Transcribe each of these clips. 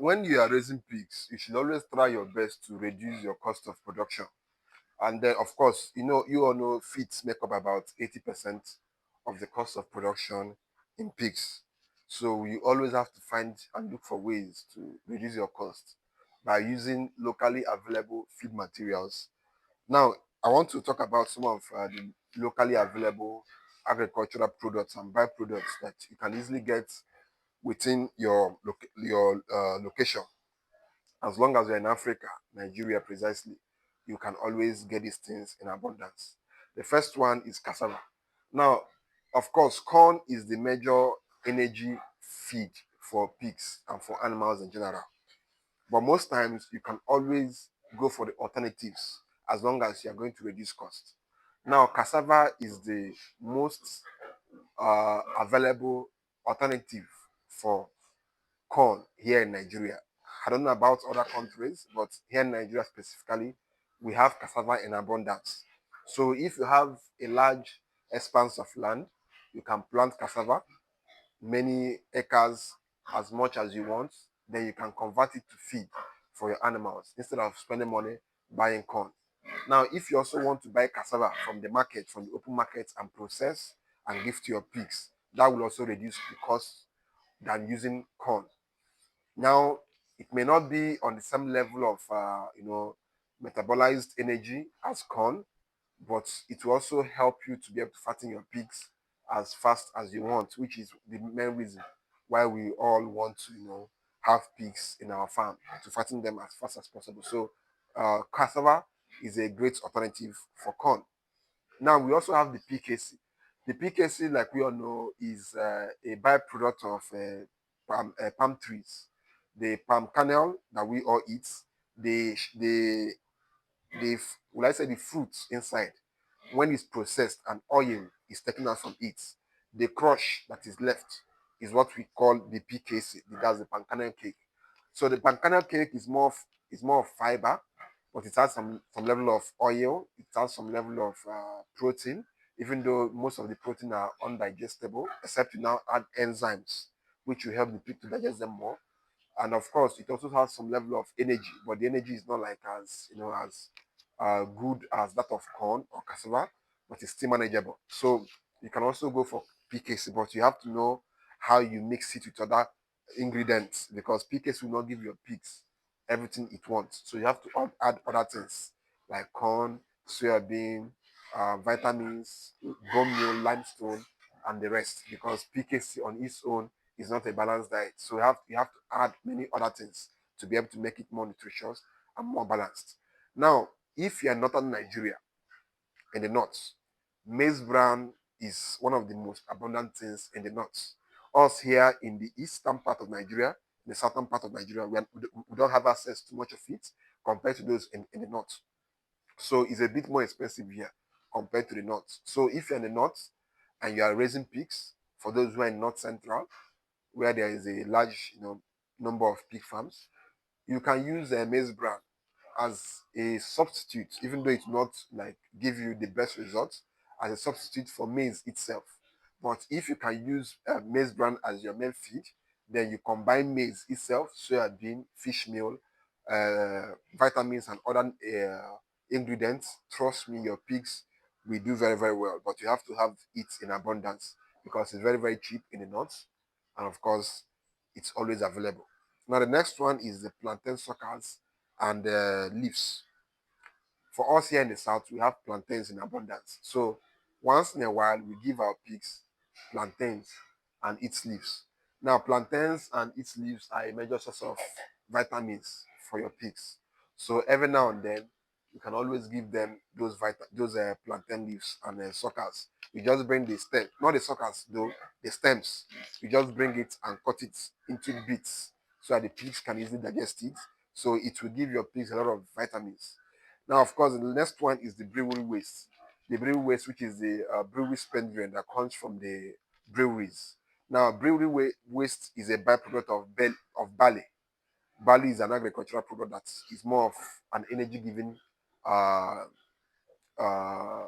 When you are raising pigs, you should always try your best to reduce your cost of production. And then, of course, you all know feeds make up about 80% of the cost of production in pigs. So you always have to find and look for ways to reduce your cost by using locally available feed materials. Now, I want to talk about some of the locally available agricultural products and byproducts that you can easily get within your location. As long as you're in Africa, Nigeria precisely, you can always get these things in abundance. The first one is cassava. Now, of course, corn is the major energy feed for pigs and for animals in general. But most times, you can always go for the alternatives as long as you are going to reduce cost. Now, cassava is the most available alternative for corn here in Nigeria. I don't know about other countries, but here in Nigeria specifically, we have cassava in abundance. So if you have a large expanse of land, you can plant cassava, many acres, as much as you want. Then you can convert it to feed for your animals instead of spending money buying corn. Now, if you also want to buy cassava from the market, from the open market, and process and give to your pigs, that will also reduce the cost than using corn. Now, it may not be on the same level of metabolized energy as corn, but it will also help you to be able to fatten your pigs as fast as you want, which is the main reason why we all want to have pigs in our farm, to fatten them as fast as possible. So cassava is a great alternative for corn. Now we also have the PKC. The PKC, like we all know, is a byproduct of palm trees. The palm kernel that we all eat, the will I say the fruits inside, when it's processed and oil is taken out from it, the crush that is left is what we call the PKC. That's the palm kernel cake. So the palm kernel cake is more of fiber, but it has some level of oil. It has some level of protein, even though most of the protein are undigestible, except you now add enzymes, which will help the pig to digest them more. And of course, it also has some level of energy, but the energy is not like as good as that of corn or cassava, but it's still manageable. So you can also go for PKC, but you have to know how you mix it with other ingredients, because PKC will not give your pigs everything it wants. So you have to add other things like corn, soybean, vitamins, bone meal, limestone, and the rest, because PKC on its own is not a balanced diet. So you have to add many other things to be able to make it more nutritious and more balanced. Now, if you are northern Nigeria, in the north, maize bran is one of the most abundant things in the north. Us here in the eastern part of Nigeria, the southern part of Nigeria, we don't have access to much of it compared to those in the north. So it's a bit more expensive here compared to the north. So if you're in the north and you are raising pigs, for those who are in north central, where there is a large number of pig farms, you can use a maize bran as a substitute, even though it will not like give you the best results, as a substitute for maize itself. But if you can use maize bran as your main feed, then you combine maize itself, soybean, fish meal, vitamins, and other ingredients. Trust me, your pigs will do very, very well. But you have to have it in abundance, because it's very, very cheap in the north. And of course, it's always available. Now, the next one is the plantain suckers and leaves. For us here in the south, we have plantains in abundance. So once in a while, we give our pigs plantains and its leaves. Now, plantains and its leaves are a major source of vitamins for your pigs. So every now and then, you can always give them those plantain leaves and suckers. You just bring the stem, not the suckers though, the stems. You just bring it and cut it into bits so that the pigs can easily digest it. So it will give your pigs a lot of vitamins. Now, of course, the next one is the brewery waste. The brewery waste, which is the brewery spent grain that comes from the breweries. Now, waste is a byproduct of barley. Barley is an agricultural product that is more of an energy giving uh, uh,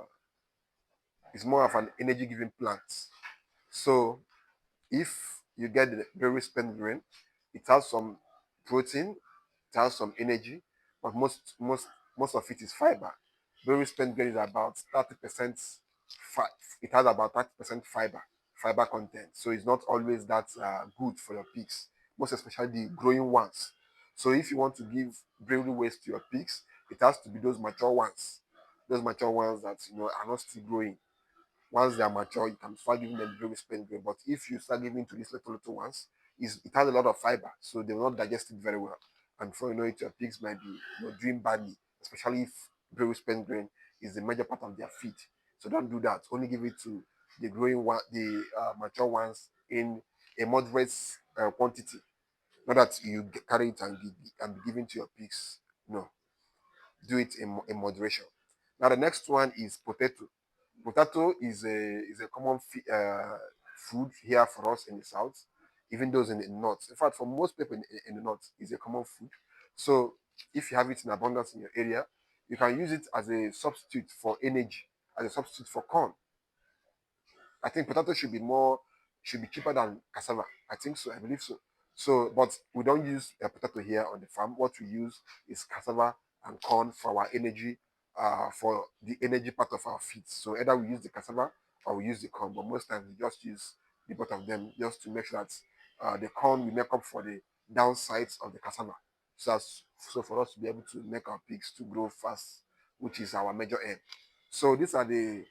is more of an energy giving plant. So if you get the brewery spent grain, It has some protein, it has some energy, but most of it is fiber. Berry spent grain is about 30% fat. It has about 30% fiber content. So it's not always that good for your pigs, most especially the growing ones. So if you want to give brewery waste to your pigs, it has to be those mature ones. Those mature ones that are not still growing. Once they are mature, you can start giving them very spent grain. But if you start giving to these little ones, it has a lot of fiber, so they will not digest it very well. And before you know it, your pigs might be doing badly, especially if very spent grain is the major part of their feed. So don't do that. Only give it to the growing one, the mature ones in a moderate quantity. Not that you carry it and be given to your pigs. No, do it in moderation. Now the next one is potato. Potato is a common food here for us in the south, even those in the north. In fact, for most people in the north, is a common food. So if you have it in abundance in your area, you can use it as a substitute for energy, as a substitute for corn. I think potato should be cheaper than cassava. I think so. I believe so. So, but we don't use potato here on the farm. What we use is cassava and corn for our energy, for the energy part of our feed. So either we use the cassava or we use the corn. But most times we just use the both of them just to make sure that the corn will make up for the downsides of the cassava. So for us to be able to make our pigs to grow fast, which is our major aim. So these are the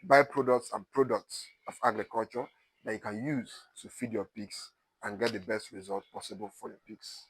byproducts and products of agriculture that you can use to feed your pigs and get the best result possible for your pigs.